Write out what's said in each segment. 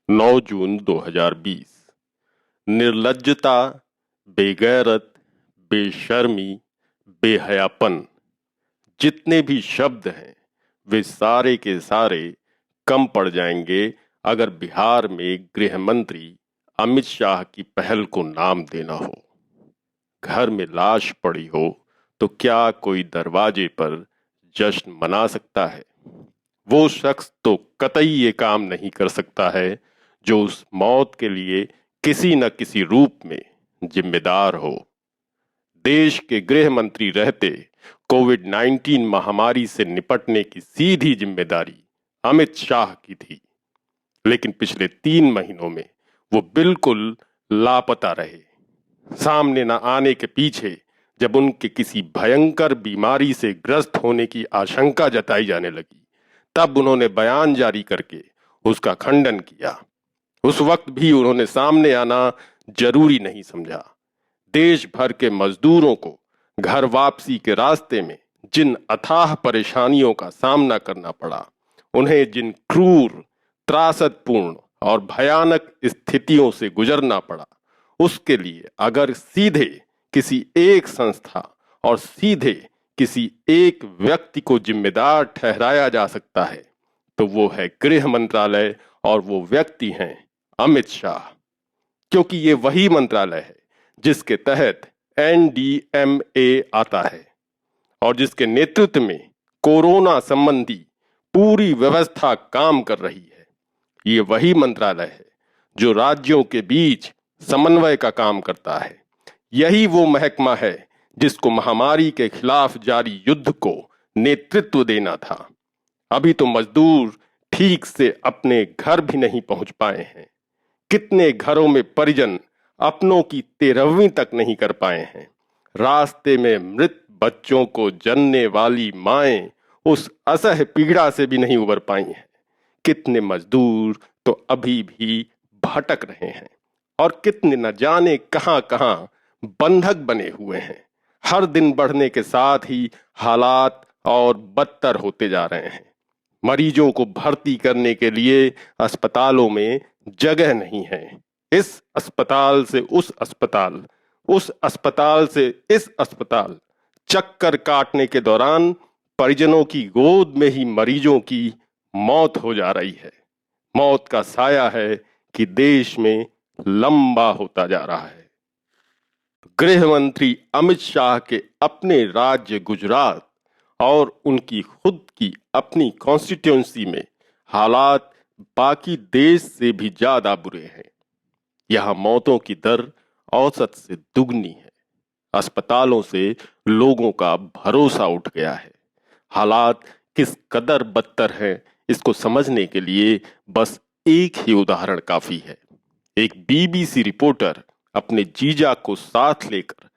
9 जून 2020। निर्लज्जता, बेगैरत, बेशर्मी, बेहयापन, जितने भी शब्द हैं वे सारे के सारे कम पड़ जाएंगे अगर बिहार में गृह मंत्री अमित शाह की पहल को नाम देना हो। घर में लाश पड़ी हो तो क्या कोई दरवाजे पर जश्न मना सकता है? वो शख्स तो कतई ये काम नहीं कर सकता है जो उस मौत के लिए किसी न किसी रूप में जिम्मेदार हो। देश के गृह मंत्री रहते कोविड 19 महामारी से निपटने की सीधी जिम्मेदारी अमित शाह की थी, लेकिन पिछले 3 महीनों में वो बिल्कुल लापता रहे। सामने न आने के पीछे जब उनके किसी भयंकर बीमारी से ग्रस्त होने की आशंका जताई जाने लगी, तब उन्होंने बयान जारी करके उसका खंडन किया। उस वक्त भी उन्होंने सामने आना जरूरी नहीं समझा। देश भर के मजदूरों को घर वापसी के रास्ते में जिन अथाह परेशानियों का सामना करना पड़ा, उन्हें जिन क्रूर, त्रासदपूर्ण और भयानक स्थितियों से गुजरना पड़ा, उसके लिए अगर सीधे किसी एक संस्था और सीधे किसी एक व्यक्ति को जिम्मेदार ठहराया जा सकता है तो वो है गृह मंत्रालय, और वो व्यक्ति हैं अमित शाह। क्योंकि ये वही मंत्रालय है जिसके तहत एनडीएमए आता है और जिसके नेतृत्व में कोरोना संबंधी पूरी व्यवस्था काम कर रही है। ये वही मंत्रालय है जो राज्यों के बीच समन्वय का काम करता है। यही वो महकमा है जिसको महामारी के खिलाफ जारी युद्ध को नेतृत्व देना था। अभी तो मजदूर ठीक से अपने घर भी नहीं पहुंच पाए हैं। कितने घरों में परिजन अपनों की 13वीं तक नहीं कर पाए हैं। रास्ते में मृत बच्चों को जनने वाली माएं उस असह्य पीड़ा से भी नहीं उबर पाई हैं। कितने मजदूर तो अभी भी भटक रहे हैं और कितने न जाने कहां कहां बंधक बने हुए हैं। हर दिन बढ़ने के साथ ही हालात और बदतर होते जा रहे हैं। मरीजों को भर्ती करने के लिए अस्पतालों में जगह नहीं है। इस अस्पताल से उस अस्पताल, उस अस्पताल से इस अस्पताल, चक्कर काटने के दौरान परिजनों की गोद में ही मरीजों की मौत हो जा रही है। मौत का साया है कि देश में लंबा होता जा रहा है। गृह मंत्री अमित शाह के अपने राज्य गुजरात और उनकी खुद की अपनी कॉन्स्टिट्यूंसी में हालात बाकी देश से भी ज्यादा बुरे हैं। यहां मौतों की दर औसत से दुगनी है। अस्पतालों से लोगों का भरोसा उठ गया है। हालात किस कदर बदतर हैं, इसको समझने के लिए बस एक ही उदाहरण काफी है। एक बीबीसी रिपोर्टर अपने जीजा को साथ लेकर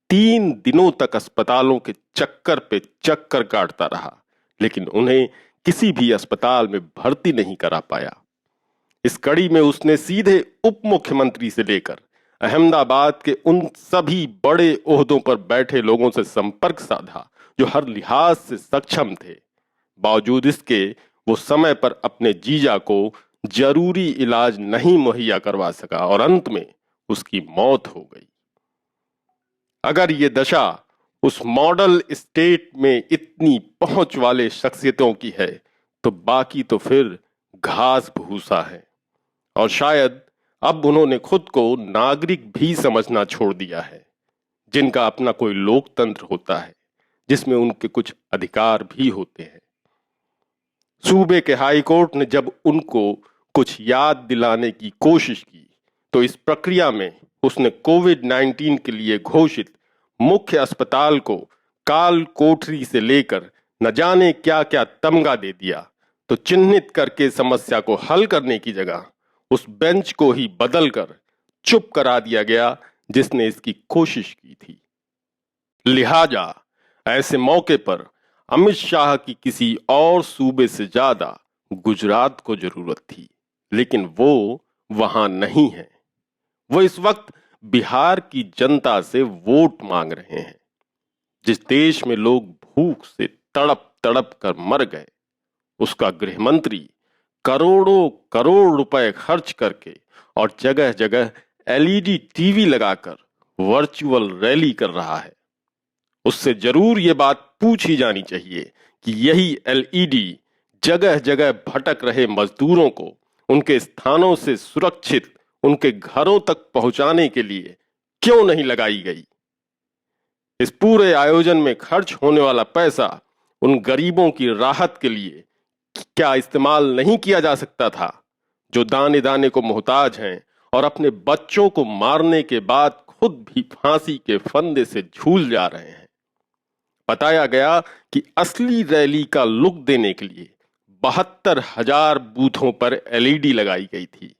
3 दिनों तक अस्पतालों के चक्कर पे चक्कर काटता रहा, लेकिन उन्हें किसी भी अस्पताल में भर्ती नहीं करा पाया। इस कड़ी में उसने सीधे उप मुख्यमंत्री से लेकर अहमदाबाद के उन सभी बड़े ओहदों पर बैठे लोगों से संपर्क साधा जो हर लिहाज से सक्षम थे। बावजूद इसके वो समय पर अपने जीजा को जरूरी इलाज नहीं मुहैया करवा सका और अंत में उसकी मौत हो गई। अगर ये दशा उस मॉडल स्टेट में इतनी पहुंच वाले शख्सियतों की है तो बाकी तो फिर घास भूसा है। और शायद अब उन्होंने खुद को नागरिक भी समझना छोड़ दिया है, जिनका अपना कोई लोकतंत्र होता है, जिसमें उनके कुछ अधिकार भी होते हैं। सूबे के हाई कोर्ट ने जब उनको कुछ याद दिलाने की कोशिश की तो इस प्रक्रिया में उसने कोविड-19 के लिए घोषित मुख्य अस्पताल को काल कोठरी से लेकर न जाने क्या क्या तमगा दे दिया। तो चिन्हित करके समस्या को हल करने की जगह उस बेंच को ही बदलकर चुप करा दिया गया जिसने इसकी कोशिश की थी। लिहाजा ऐसे मौके पर अमित शाह की किसी और सूबे से ज्यादा गुजरात को जरूरत थी, लेकिन वो वहां नहीं है। वो इस वक्त बिहार की जनता से वोट मांग रहे हैं। जिस देश में लोग भूख से तड़प तड़प कर मर गए, उसका गृह मंत्री करोड़ों करोड़ रुपए खर्च करके और जगह जगह एलईडी टीवी लगाकर वर्चुअल रैली कर रहा है। उससे जरूर ये बात पूछी जानी चाहिए कि यही एलईडी जगह जगह भटक रहे मजदूरों को उनके स्थानों से सुरक्षित उनके घरों तक पहुंचाने के लिए क्यों नहीं लगाई गई। इस पूरे आयोजन में खर्च होने वाला पैसा उन गरीबों की राहत के लिए क्या इस्तेमाल नहीं किया जा सकता था, जो दाने दाने को मोहताज हैं और अपने बच्चों को मारने के बाद खुद भी फांसी के फंदे से झूल जा रहे हैं। बताया गया कि असली रैली का लुक देने के लिए 72,000 बूथों पर एलईडी लगाई गई थी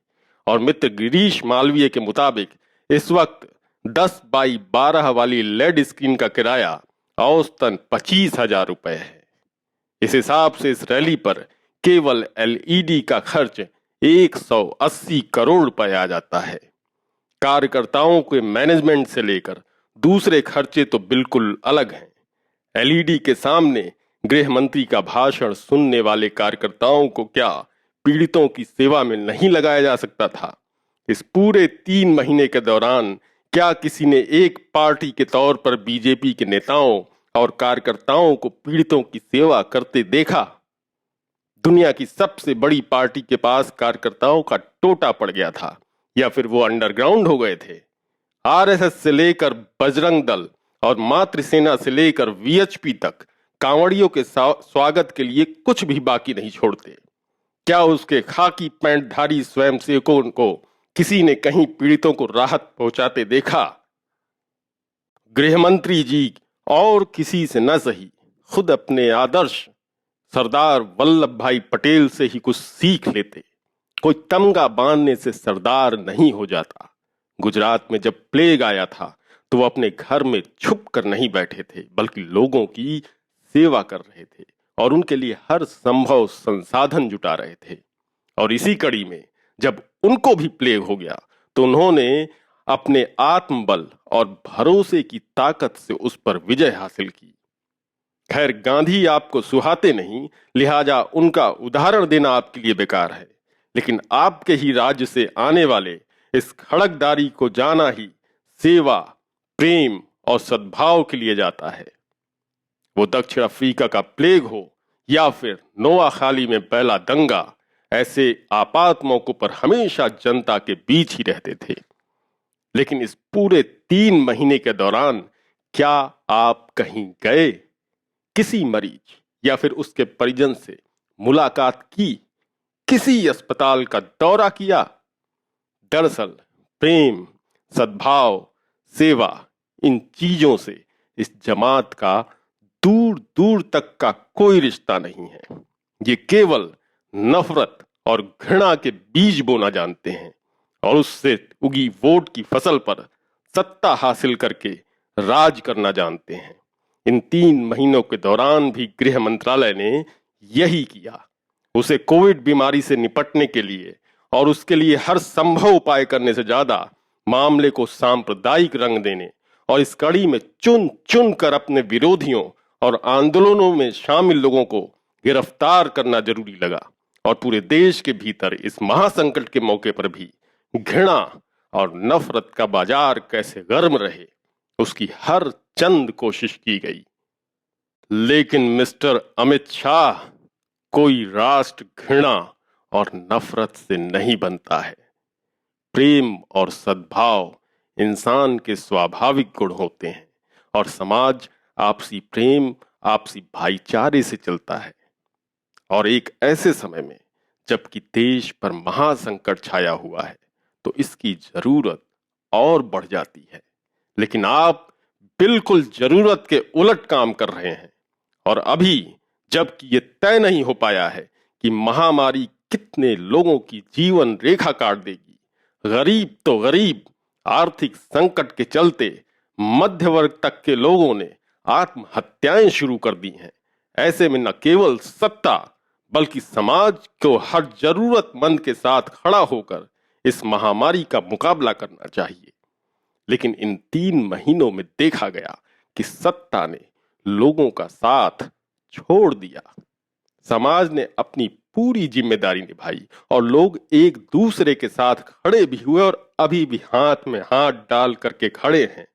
और मित्र गिरीश मालवीय के मुताबिक इस वक्त 10 बाई 12 वाली लेड स्क्रीन का किराया औसतन 25,000 रुपए है। इस हिसाब से इस रैली पर केवल एलईडी का खर्च 180 करोड़ रुपए आ जाता है। कार्यकर्ताओं के मैनेजमेंट से लेकर दूसरे खर्चे तो बिल्कुल अलग हैं। एलईडी के सामने गृह मंत्री का भाषण सुनने वाले कार्यकर्ताओं को क्या पीड़ितों की सेवा में नहीं लगाया जा सकता था? इस पूरे 3 महीने के दौरान क्या किसी ने एक पार्टी के तौर पर बीजेपी के नेताओं और कार्यकर्ताओं को पीड़ितों की सेवा करते देखा? दुनिया की सबसे बड़ी पार्टी के पास कार्यकर्ताओं का टोटा पड़ गया था या फिर वो अंडरग्राउंड हो गए थे? आरएसएस से लेकर बजरंग दल और मातृसेना से लेकर वीएचपी तक कांवड़ियों के स्वागत के लिए कुछ भी बाकी नहीं छोड़ते। क्या उसके खाकी पैंटधारी स्वयंसेवकों को किसी ने कहीं पीड़ितों को राहत पहुंचाते देखा? गृह मंत्री जी और किसी से न सही, खुद अपने आदर्श सरदार वल्लभ भाई पटेल से ही कुछ सीख लेते। कोई तमगा बांधने से सरदार नहीं हो जाता। गुजरात में जब प्लेग आया था तो वो अपने घर में छुप कर नहीं बैठे थे, बल्कि लोगों की सेवा कर रहे थे और उनके लिए हर संभव संसाधन जुटा रहे थे। और इसी कड़ी में जब उनको भी प्लेग हो गया तो उन्होंने अपने आत्मबल और भरोसे की ताकत से उस पर विजय हासिल की। खैर, गांधी आपको सुहाते नहीं, लिहाजा उनका उदाहरण देना आपके लिए बेकार है, लेकिन आपके ही राज्य से आने वाले इस खड़कदारी को जाना ही सेवा, प्रेम और सद्भाव के लिए जाता है। वो दक्षिण अफ्रीका का प्लेग हो या फिर नोआखाली में पहला दंगा, ऐसे आपात मौकों पर हमेशा जनता के बीच ही रहते थे। लेकिन इस पूरे 3 महीने के दौरान क्या आप कहीं गए? किसी मरीज या फिर उसके परिजन से मुलाकात की? किसी अस्पताल का दौरा किया? दरअसल प्रेम, सद्भाव, सेवा, इन चीजों से इस जमात का दूर दूर तक का कोई रिश्ता नहीं है। ये केवल नफरत और घृणा के बीज बोना जानते हैं और उससे उगी वोट की फसल पर सत्ता हासिल करके राज करना जानते हैं। इन 3 महीनों के दौरान भी गृह मंत्रालय ने यही किया। उसे कोविड बीमारी से निपटने के लिए और उसके लिए हर संभव उपाय करने से ज्यादा मामले को सांप्रदायिक रंग देने और इस कड़ी में चुन चुन कर अपने विरोधियों और आंदोलनों में शामिल लोगों को गिरफ्तार करना जरूरी लगा। और पूरे देश के भीतर इस महासंकट के मौके पर भी घृणा और नफरत का बाजार कैसे गर्म रहे, उसकी हर चंद कोशिश की गई। लेकिन मिस्टर अमित शाह, कोई राष्ट्र घृणा और नफरत से नहीं बनता है। प्रेम और सद्भाव इंसान के स्वाभाविक गुण होते हैं और समाज आपसी प्रेम, आपसी भाईचारे से चलता है। और एक ऐसे समय में जबकि देश पर महासंकट छाया हुआ है तो इसकी जरूरत और बढ़ जाती है। लेकिन आप बिल्कुल जरूरत के उलट काम कर रहे हैं। और अभी जबकि ये तय नहीं हो पाया है कि महामारी कितने लोगों की जीवन रेखा काट देगी, गरीब तो गरीब, आर्थिक संकट के चलते मध्य वर्ग तक के लोगों ने आत्महत्याएं शुरू कर दी हैं। ऐसे में न केवल सत्ता बल्कि समाज को हर जरूरतमंद के साथ खड़ा होकर इस महामारी का मुकाबला करना चाहिए। लेकिन इन 3 महीनों में देखा गया कि सत्ता ने लोगों का साथ छोड़ दिया। समाज ने अपनी पूरी जिम्मेदारी निभाई और लोग एक दूसरे के साथ खड़े भी हुए और अभी भी हाथ में हाथ डाल करके खड़े हैं।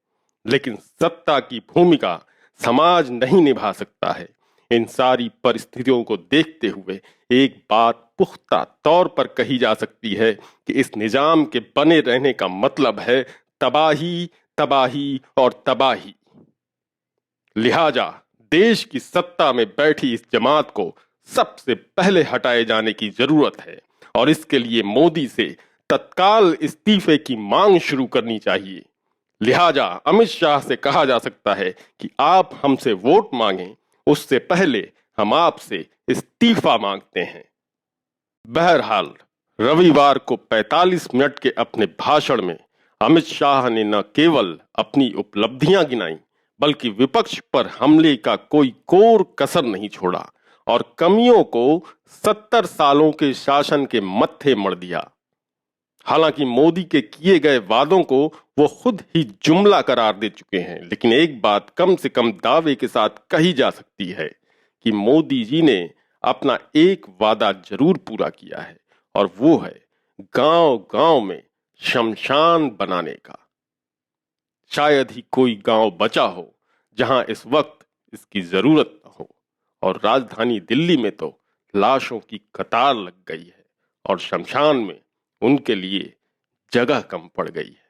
लेकिन सत्ता की भूमिका समाज नहीं निभा सकता है। इन सारी परिस्थितियों को देखते हुए एक बात पुख्ता तौर पर कही जा सकती है कि इस निजाम के बने रहने का मतलब है तबाही, तबाही और तबाही। लिहाजा देश की सत्ता में बैठी इस जमात को सबसे पहले हटाए जाने की जरूरत है और इसके लिए मोदी से तत्काल इस्तीफे की मांग शुरू करनी चाहिए। लिहाजा अमित शाह से कहा जा सकता है कि आप हमसे वोट मांगें, उससे पहले हम आपसे इस्तीफा मांगते हैं। बहरहाल रविवार को 45 मिनट के अपने भाषण में अमित शाह ने न केवल अपनी उपलब्धियां गिनाई बल्कि विपक्ष पर हमले का कोई कोर कसर नहीं छोड़ा और कमियों को 70 सालों के शासन के मत्थे मढ़ दिया। हालांकि मोदी के किए गए वादों को वो खुद ही जुमला करार दे चुके हैं, लेकिन एक बात कम से कम दावे के साथ कही जा सकती है कि मोदी जी ने अपना एक वादा जरूर पूरा किया है और वो है गांव-गांव में शमशान बनाने का। शायद ही कोई गांव बचा हो जहां इस वक्त इसकी जरूरत न हो और राजधानी दिल्ली में तो लाशों की कतार लग गई है और शमशान में उनके लिए जगह कम पड़ गई है।